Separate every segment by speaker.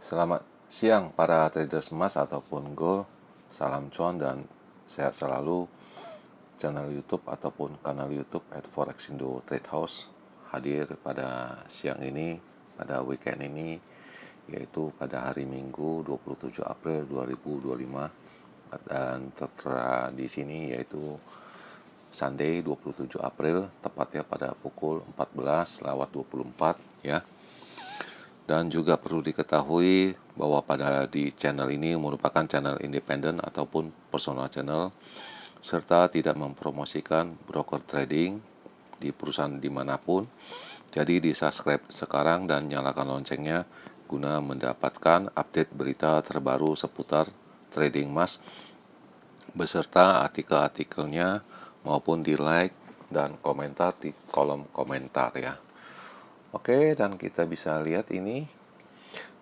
Speaker 1: Selamat siang para traders emas ataupun gold. Salam cuan dan sehat selalu. Channel YouTube ataupun kanal YouTube @forexindo Trade House hadir pada siang ini, pada weekend ini, yaitu pada hari Minggu 27 April 2025, dan tertera di sini yaitu Sunday 27 April, tepatnya pada pukul 14.24 ya. Dan juga perlu diketahui bahwa pada di channel ini merupakan channel independen ataupun personal channel, serta tidak mempromosikan broker trading di perusahaan dimanapun. Jadi di subscribe sekarang dan nyalakan loncengnya guna mendapatkan update berita terbaru seputar trading emas beserta artikel-artikelnya, maupun di like dan komentar di kolom komentar ya. Oke, dan kita bisa lihat ini,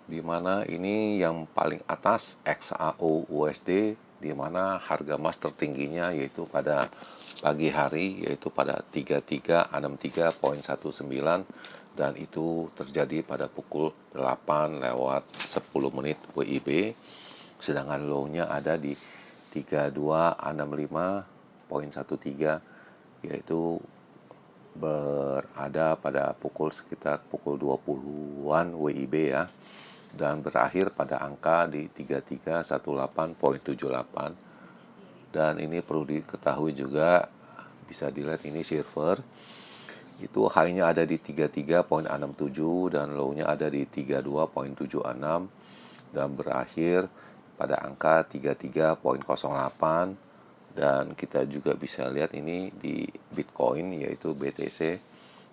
Speaker 1: di mana ini yang paling atas XAU USD, di mana harga emas tertingginya yaitu pada pagi hari, yaitu pada 3363.19, dan itu terjadi pada pukul 8:10 WIB. Sedangkan low-nya ada di 3265.13, yaitu berada pada sekitar pukul 20-an WIB ya, dan berakhir pada angka di 3318.78. Dan ini perlu diketahui juga, bisa dilihat ini silver itu high-nya ada di 33.67 dan low-nya ada di 32.76, dan berakhir pada angka 33.08. Dan kita juga bisa lihat ini di Bitcoin, yaitu BTC,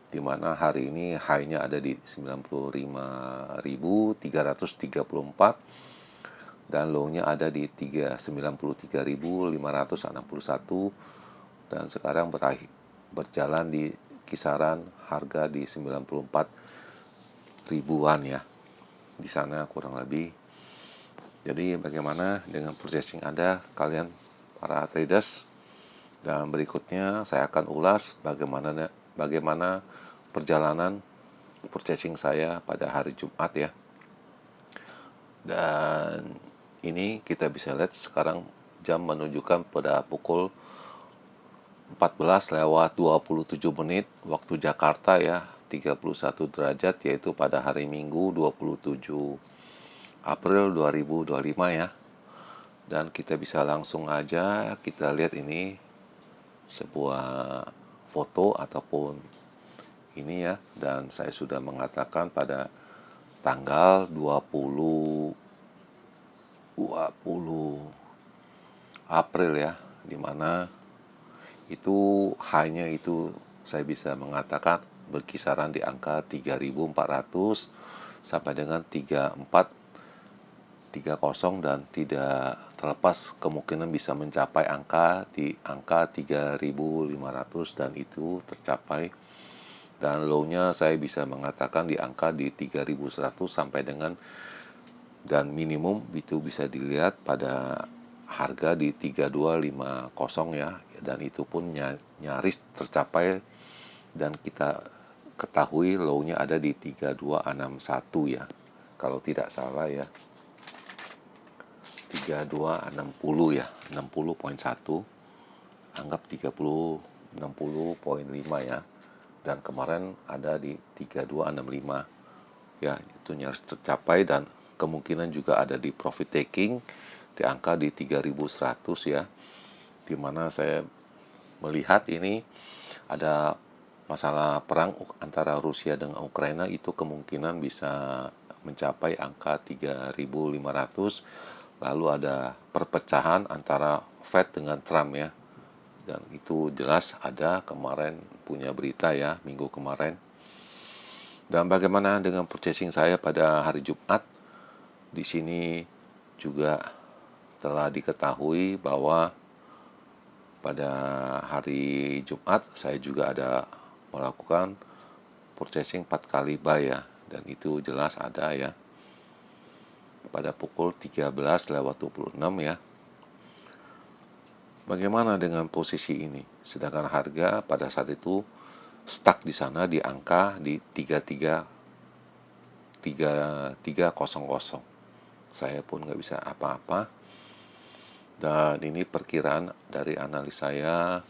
Speaker 1: di mana hari ini high-nya ada di 95.334 dan low-nya ada di 93.561, dan sekarang berjalan di kisaran harga di 94 ribuan ya, di sana kurang lebih. Jadi bagaimana dengan purchasing Anda, kalian para traders? Dan berikutnya saya akan ulas bagaimana perjalanan purchasing saya pada hari Jumat ya. Dan ini kita bisa lihat sekarang jam menunjukkan pada pukul 14:27 waktu Jakarta ya, 31 derajat, yaitu pada hari Minggu 27 April 2025 ya. Dan kita bisa langsung aja kita lihat ini sebuah foto ataupun ini ya, dan saya sudah mengatakan pada tanggal 20 April ya, dimana itu hanya itu saya bisa mengatakan berkisaran di angka 3.400 sampai dengan 3430, dan tidak terlepas kemungkinan bisa mencapai di angka 3.500, dan itu tercapai. Dan low-nya saya bisa mengatakan di angka di 3.100 sampai dengan, dan minimum itu bisa dilihat pada harga di 3250 ya, dan itu pun nyaris tercapai, dan kita ketahui low-nya ada di 3261 ya, kalau tidak salah ya, 3260 ya, 60.1, anggap 60.5 ya, dan kemarin ada di 3265 ya, itu nyaris tercapai, dan kemungkinan juga ada di profit taking di angka di 3100 ya, dimana saya melihat ini ada masalah perang antara Rusia dengan Ukraina, itu kemungkinan bisa mencapai angka 3.500. Lalu ada perpecahan antara Fed dengan Trump ya, dan itu jelas ada kemarin punya berita ya, minggu kemarin. Dan bagaimana dengan purchasing saya pada hari Jumat? Di sini juga telah diketahui bahwa pada hari Jumat saya juga ada melakukan purchasing 4 kali buy ya, dan itu jelas ada ya pada pukul 13:26 ya. Bagaimana dengan posisi ini? Sedangkan harga pada saat itu stuck di sana di angka di 3300. saya pun nggak bisa apa-apa. Dan ini perkiraan dari analis saya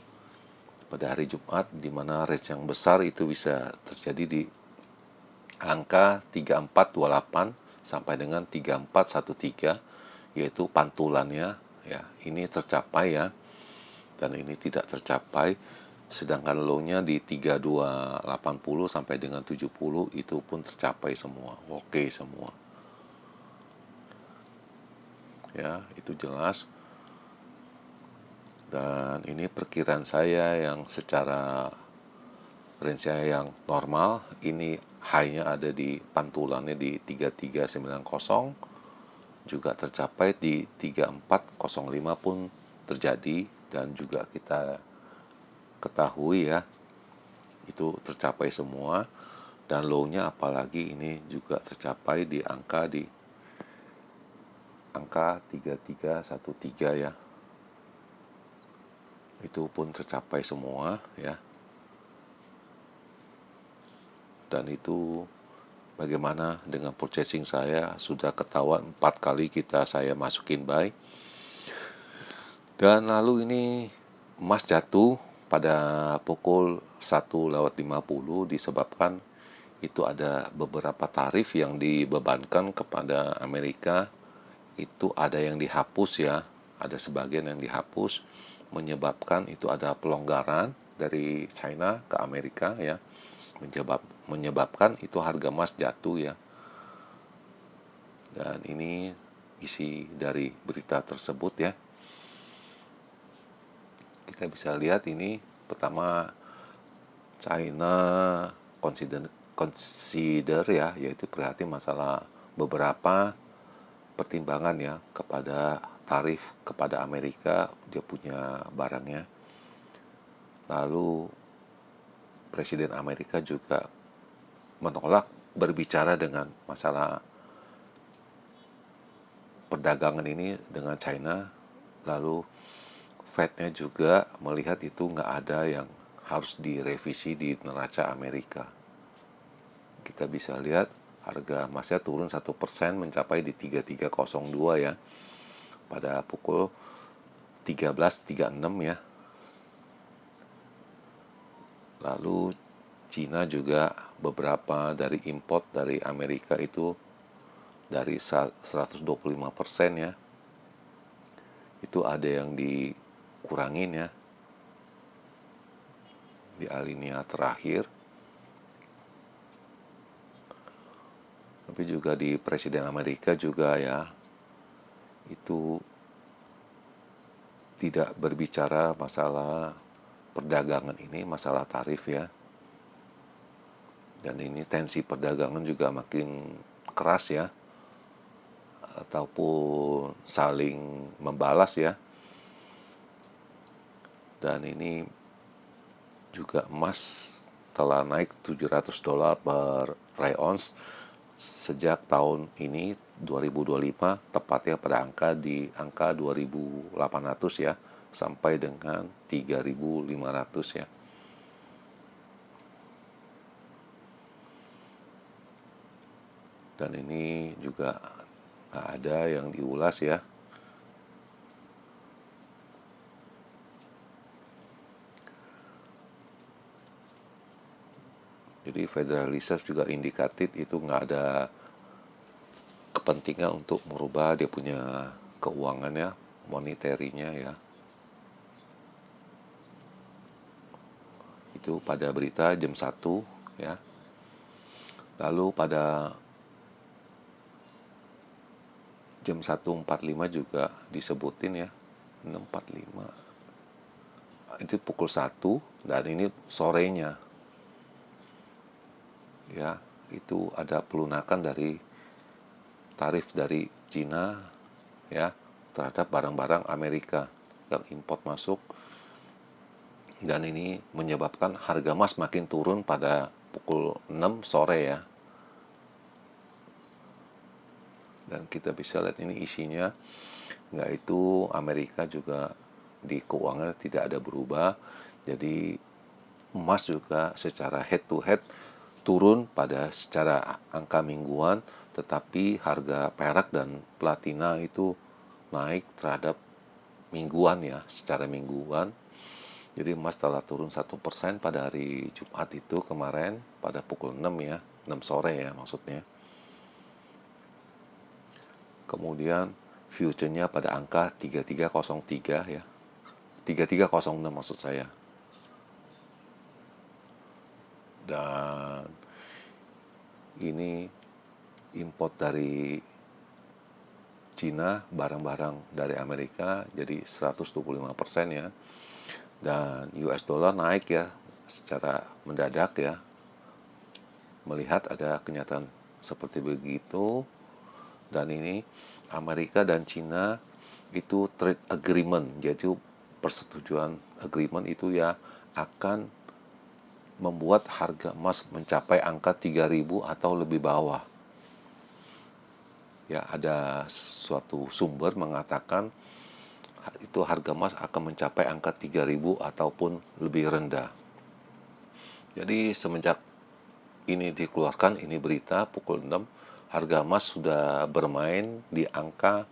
Speaker 1: pada hari Jumat, di mana range yang besar itu bisa terjadi di angka 3428 sampai dengan 3413, yaitu pantulannya ya. Ini tercapai ya, dan ini tidak tercapai. Sedangkan low-nya di 3280 sampai dengan 70 itu pun tercapai semua. Oke semua. Ya, itu jelas. Dan ini perkiraan saya yang secara range saya yang normal. Ini high-nya ada di pantulannya di 3390, juga tercapai di 3405 pun terjadi, dan juga kita ketahui ya, itu tercapai semua. Dan low-nya apalagi ini juga tercapai di angka 3313 ya. Itu pun tercapai semua ya. Dan itu bagaimana dengan purchasing saya, sudah ketahuan 4 kali saya masukin buy. Dan lalu ini emas jatuh pada pukul 1:50 disebabkan itu ada beberapa tarif yang dibebankan kepada Amerika. Itu ada yang dihapus ya, ada sebagian yang dihapus, menyebabkan itu ada pelonggaran dari China ke Amerika ya, menyebabkan itu harga emas jatuh ya. Dan ini isi dari berita tersebut ya. Kita bisa lihat ini pertama, China consider ya, yaitu prihatin masalah beberapa pertimbangan ya kepada tarif kepada Amerika, dia punya barangnya. Lalu Presiden Amerika juga menolak berbicara dengan masalah perdagangan ini dengan China. Lalu Fed-nya juga melihat itu nggak ada yang harus direvisi di neraca Amerika. Kita bisa lihat harga emasnya turun 1% mencapai di 3302 ya, pada pukul 13.36 ya. Lalu Cina juga beberapa dari import dari Amerika itu dari 125% ya, itu ada yang dikurangin ya di alinea terakhir. Tapi juga di Presiden Amerika juga ya, itu tidak berbicara masalah perdagangan ini, masalah tarif ya. Dan ini tensi perdagangan juga makin keras ya, ataupun saling membalas ya. Dan ini juga emas telah naik $700 per troy ounce sejak tahun ini 2025, tepatnya pada angka 2.800 ya, sampai dengan 3.500 ya. Dan ini juga nggak ada yang diulas ya. Jadi Federal Reserve juga indikatif itu nggak ada kepentingan untuk merubah dia punya keuangannya, moneterinya ya. Itu pada berita jam 1 ya. Lalu pada jam 1.45 juga disebutin ya, 6.45. Itu pukul 1, dan ini sorenya. Ya, itu ada pelunakan dari tarif dari Cina ya terhadap barang-barang Amerika yang import masuk, dan ini menyebabkan harga emas makin turun pada pukul 6 sore ya. Dan kita bisa lihat ini isinya, nggak itu Amerika juga di keuangan tidak ada berubah. Jadi emas juga secara head to head turun pada secara angka mingguan, tetapi harga perak dan platina itu naik terhadap mingguan ya, secara mingguan. Jadi emas telah turun 1% pada hari Jumat itu kemarin pada pukul 6 ya, 6 sore ya maksudnya. Kemudian future-nya pada angka 3303 ya. 3306 maksud saya. Dan ini import dari Cina, barang-barang dari Amerika jadi 125% ya. Dan US dollar naik ya secara mendadak ya. Melihat ada kenyataan seperti begitu, dan ini Amerika dan Cina itu trade agreement, jadi persetujuan agreement itu ya akan membuat harga emas mencapai angka 3.000 atau lebih bawah. Ya, ada suatu sumber mengatakan itu harga emas akan mencapai angka 3.000 ataupun lebih rendah. Jadi semenjak ini dikeluarkan, ini berita pukul 6, harga emas sudah bermain di angka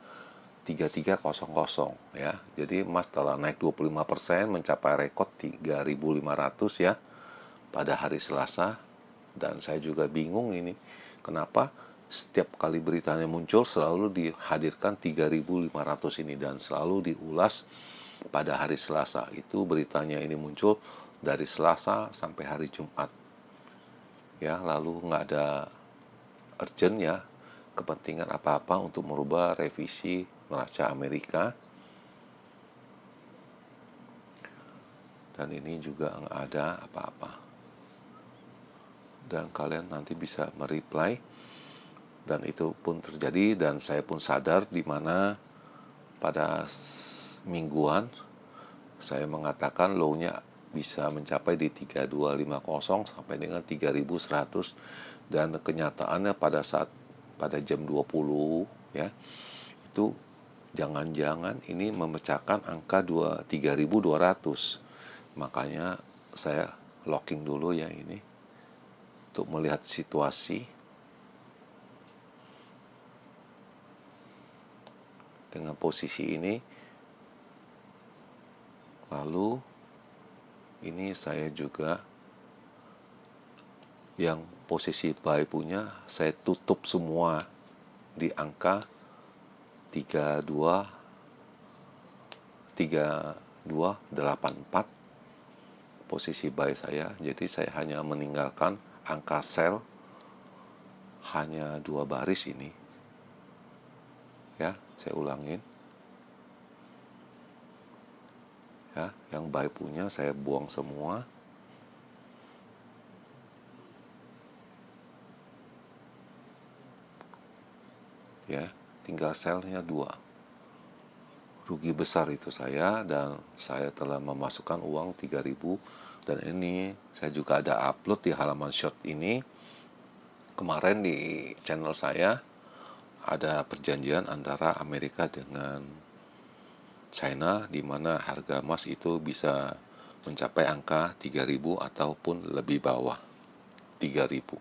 Speaker 1: 3300 ya. Jadi emas telah naik 25% mencapai rekor 3.500 ya pada hari Selasa. Dan saya juga bingung ini kenapa setiap kali beritanya muncul selalu dihadirkan 3.500 ini dan selalu diulas pada hari Selasa. Itu beritanya ini muncul dari Selasa sampai hari Jumat. Ya, lalu nggak ada urgent ya, kepentingan apa-apa untuk merubah revisi neraca Amerika. Dan ini juga nggak ada apa-apa. Dan kalian nanti bisa mereply. Dan itu pun terjadi dan saya pun sadar di mana pada mingguan saya mengatakan low-nya bisa mencapai di 3250 sampai dengan 3100, dan kenyataannya pada jam 20 ya itu jangan-jangan ini memecahkan angka 3.200. Makanya saya locking dulu ya ini untuk melihat situasi. Dengan posisi ini, lalu ini saya juga yang posisi buy punya saya tutup semua di angka 3284 posisi buy saya. Jadi saya hanya meninggalkan angka sell hanya 2 baris ini ya. Saya ulangin ya, yang buy punya saya buang semua. Ya, tinggal sellnya 2. Rugi besar itu saya, dan saya telah memasukkan uang 3.000. Dan ini saya juga ada upload di halaman short ini. Kemarin di channel saya ada perjanjian antara Amerika dengan China di mana harga emas itu bisa mencapai angka 3.000 ataupun lebih bawah 3.000.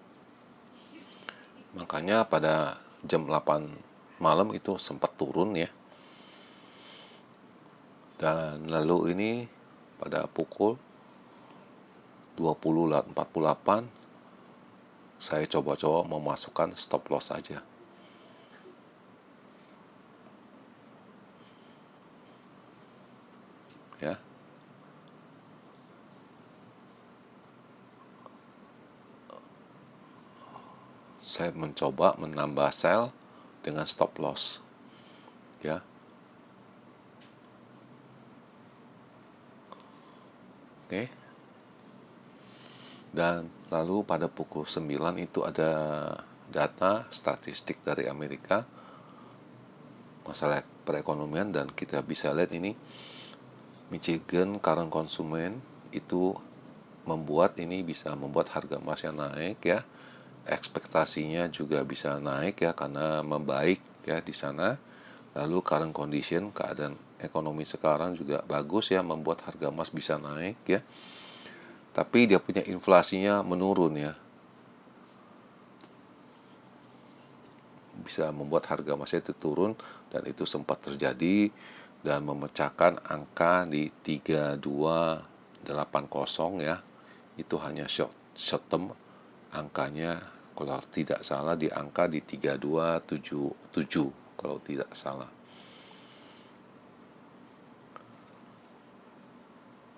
Speaker 1: Makanya pada jam 8 malam itu sempat turun ya. Dan lalu ini pada pukul 20.48 saya coba-coba memasukkan stop loss saja. Ya. Saya mencoba menambah sell dengan stop loss. Ya. Oke. Dan lalu pada pukul 9 itu ada data statistik dari Amerika masalah perekonomian, dan kita bisa lihat ini Michigan current consumption itu bisa membuat harga emasnya naik ya. Ekspektasinya juga bisa naik ya karena membaik ya di sana. Lalu current condition, keadaan ekonomi sekarang juga bagus ya, membuat harga emas bisa naik ya. Tapi dia punya inflasinya menurun ya. bisa membuat harga emas itu turun, dan itu sempat terjadi dan memecahkan angka di 3280 ya. Itu hanya short term, angkanya kalau tidak salah di angka di 3277 kalau tidak salah.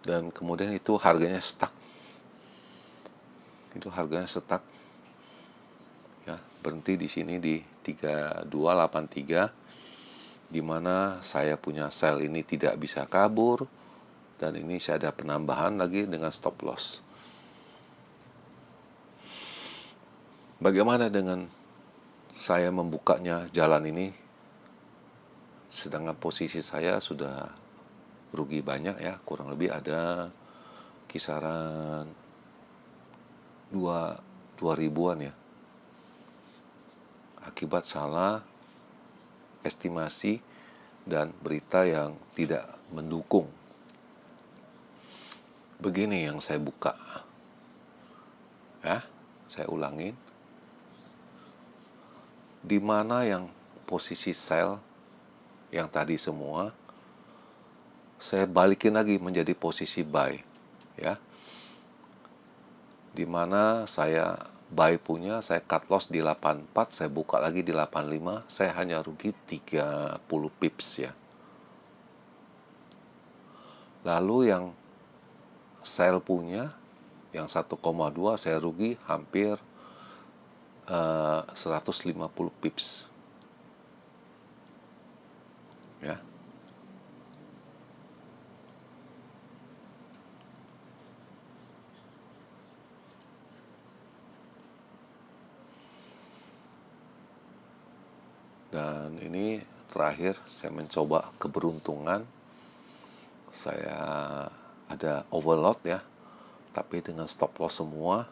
Speaker 1: Dan kemudian itu harganya stuck. Itu harganya stuck ya, berhenti di sini di 3283, di mana saya punya sell ini tidak bisa kabur, dan ini saya ada penambahan lagi dengan stop loss. Bagaimana dengan saya membukanya jalan ini, sedangkan posisi saya sudah rugi banyak ya, kurang lebih ada kisaran 2 ribuan ya, akibat salah estimasi dan berita yang tidak mendukung. Begini yang saya buka ya, saya ulangin, di mana yang posisi sell yang tadi semua saya balikin lagi menjadi posisi buy ya, di mana saya buy punya, saya cut loss di 84, saya buka lagi di 85, saya hanya rugi 30 pips ya. Lalu yang sell punya yang 1,2 saya rugi hampir 150 pips ya. Dan ini terakhir saya mencoba keberuntungan, saya ada overload ya, tapi dengan stop loss semua.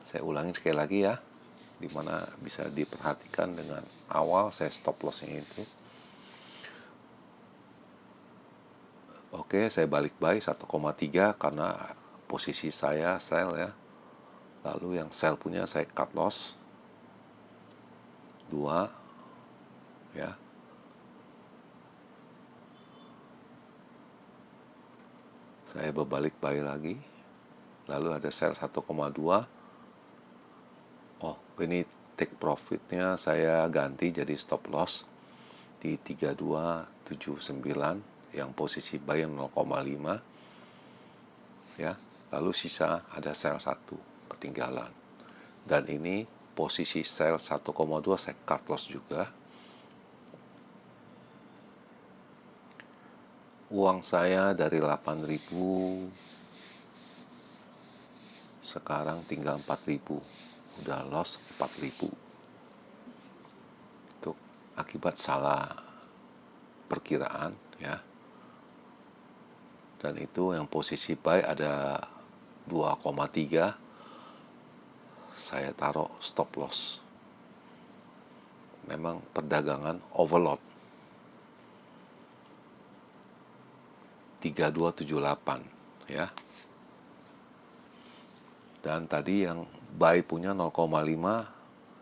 Speaker 1: Saya ulangi sekali lagi ya, dimana bisa diperhatikan dengan awal saya stop lossnya itu. Oke, saya balik buy 1,3 karena posisi saya sell ya. Lalu yang sell punya saya cut loss 2 ya. Saya berbalik buy lagi. Lalu ada sell 1,2. Oh, ini take profitnya saya ganti jadi stop loss di 3279 yang posisi buy 0,5 ya. Lalu sisa ada sell 1 ketinggalan. Dan ini posisi sell 1,2 saya cut loss juga. Uang saya dari 8.000 sekarang tinggal 4.000, udah loss 4.000. Itu akibat salah perkiraan ya. Dan itu yang posisi buy ada 2,3, saya taruh stop loss. Memang perdagangan overload 3278 ya. Dan tadi yang buy punya 0,5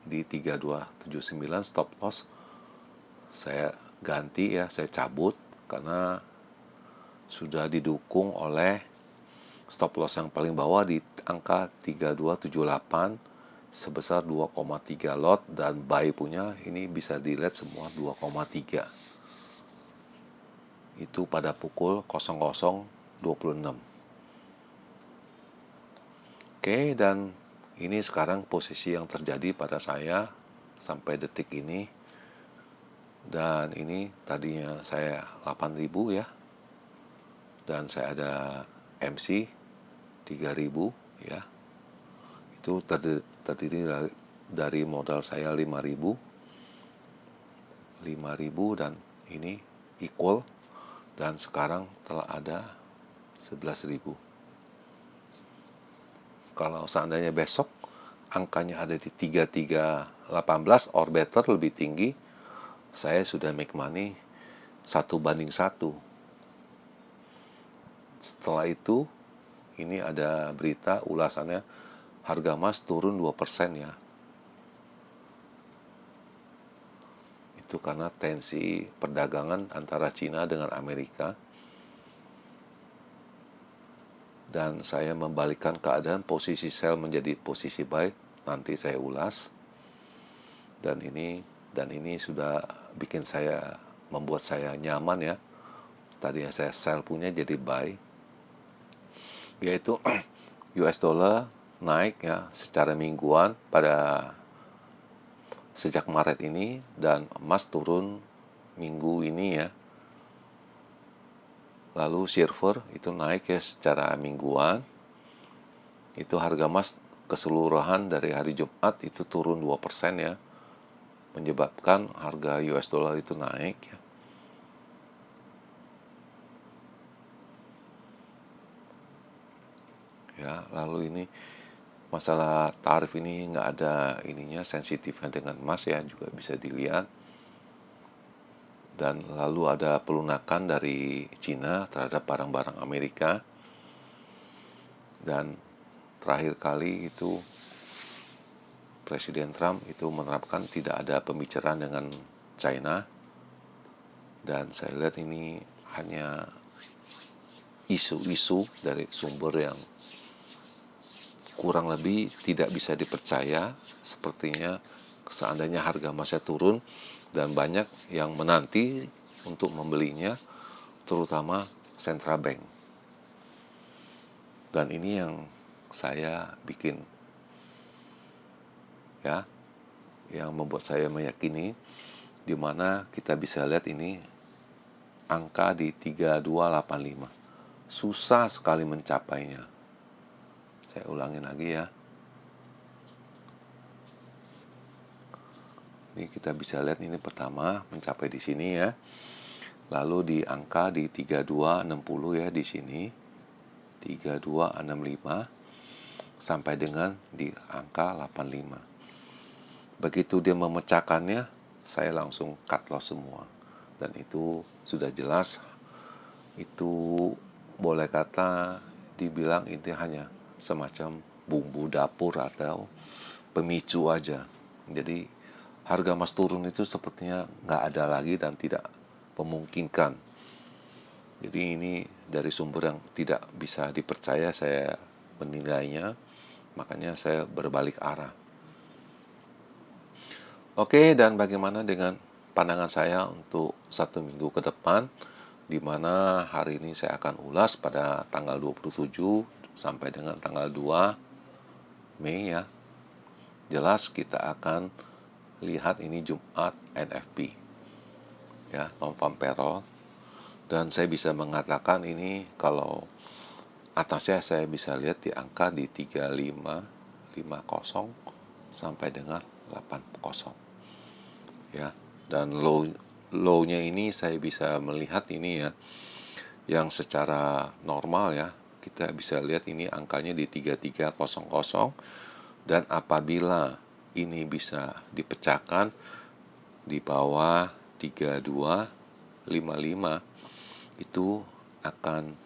Speaker 1: di 3279 stop loss saya ganti ya, saya cabut karena sudah didukung oleh stop loss yang paling bawah di angka 3278 sebesar 2,3 lot, dan buy punya ini bisa dilihat semua 2,3. Itu pada pukul 00.26. Oke, dan ini sekarang posisi yang terjadi pada saya sampai detik ini. Dan ini tadinya saya 8.000 ya. Dan saya ada MC 3.000 ya. Itu terdiri dari modal saya 5.000 dan ini equal, dan sekarang telah ada 11.000. Kalau seandainya besok angkanya ada di 3318 or better, lebih tinggi, saya sudah make money 1:1. Setelah itu ini ada berita ulasannya harga emas turun 2% ya. itu karena tensi perdagangan antara Cina dengan Amerika. Dan saya membalikkan keadaan posisi sell menjadi posisi buy, nanti saya ulas. Dan ini sudah membuat saya nyaman ya. Tadi yang saya sell punya jadi buy, yaitu US dollar naik ya secara mingguan sejak Maret ini, dan emas turun minggu ini ya. Lalu silver itu naik ya secara mingguan. Itu harga emas keseluruhan dari hari Jumat itu turun 2% ya. Menyebabkan harga US dollar itu naik ya. Ya, lalu ini masalah tarif ini nggak ada ininya, sensitifnya dengan emas ya, juga bisa dilihat. Dan lalu ada pelunakan dari Cina terhadap barang-barang Amerika. Dan terakhir kali itu Presiden Trump itu menerapkan tidak ada pembicaraan dengan China. Dan saya lihat ini hanya isu-isu dari sumber yang kurang lebih tidak bisa dipercaya. Sepertinya seandainya harga emasnya turun, dan banyak yang menanti untuk membelinya, terutama central bank. Dan ini yang saya bikin ya, yang membuat saya meyakini, di mana kita bisa lihat ini angka di 3285. Susah sekali mencapainya. Saya ulangin lagi ya. Ini kita bisa lihat ini pertama mencapai di sini ya. Lalu di angka di 3260 ya di sini. 3265 sampai dengan di angka 85. Begitu dia memecahkannya, saya langsung cut loss semua. Dan itu sudah jelas, itu boleh kata dibilang itu hanya semacam bumbu dapur atau pemicu aja. Jadi harga emas turun itu sepertinya nggak ada lagi dan tidak memungkinkan. Jadi ini dari sumber yang tidak bisa dipercaya saya menilainya, makanya saya berbalik arah. Oke, dan bagaimana dengan pandangan saya untuk 1 minggu ke depan, di mana hari ini saya akan ulas pada tanggal 27 sampai dengan tanggal 2 Mei ya. Jelas kita akan lihat ini Jumat NFP ya, non-farm payroll, dan saya bisa mengatakan ini kalau atasnya saya bisa lihat di angka di 3550 sampai dengan 80 ya. Dan low-nya ini saya bisa melihat ini ya, yang secara normal ya, kita bisa lihat ini angkanya di 3300, dan apabila ini bisa dipecahkan di bawah 3255, itu akan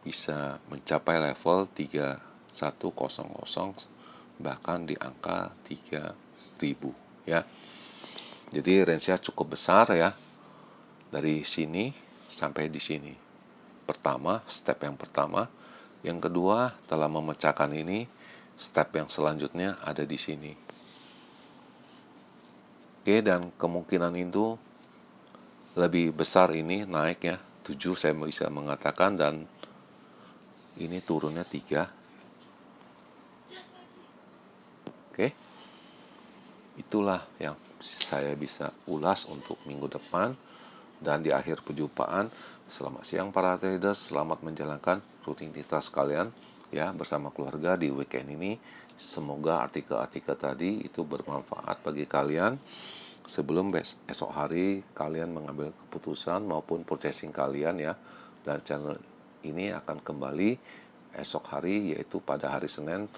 Speaker 1: bisa mencapai level 3100, bahkan di angka 3000 ya. Jadi range-nya cukup besar ya, dari sini sampai di sini. Pertama, step yang pertama. Yang kedua, telah memecahkan ini, step yang selanjutnya ada di sini. Oke, dan kemungkinan itu lebih besar ini naik ya, 7 saya bisa mengatakan, dan ini turunnya 3. Oke, itulah yang saya bisa ulas untuk minggu depan. Dan di akhir perjumpaan, selamat siang para traders, selamat menjalankan rutinitas kalian ya bersama keluarga di weekend ini. Semoga artikel-artikel tadi itu bermanfaat bagi kalian sebelum esok hari kalian mengambil keputusan maupun purchasing kalian ya. Dan channel ini akan kembali esok hari, yaitu pada hari Senin,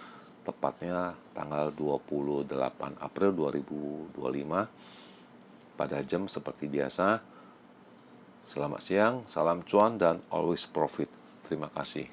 Speaker 1: tepatnya tanggal 28 April 2025 pada jam seperti biasa. Selamat siang, salam cuan, dan always profit. Terima kasih.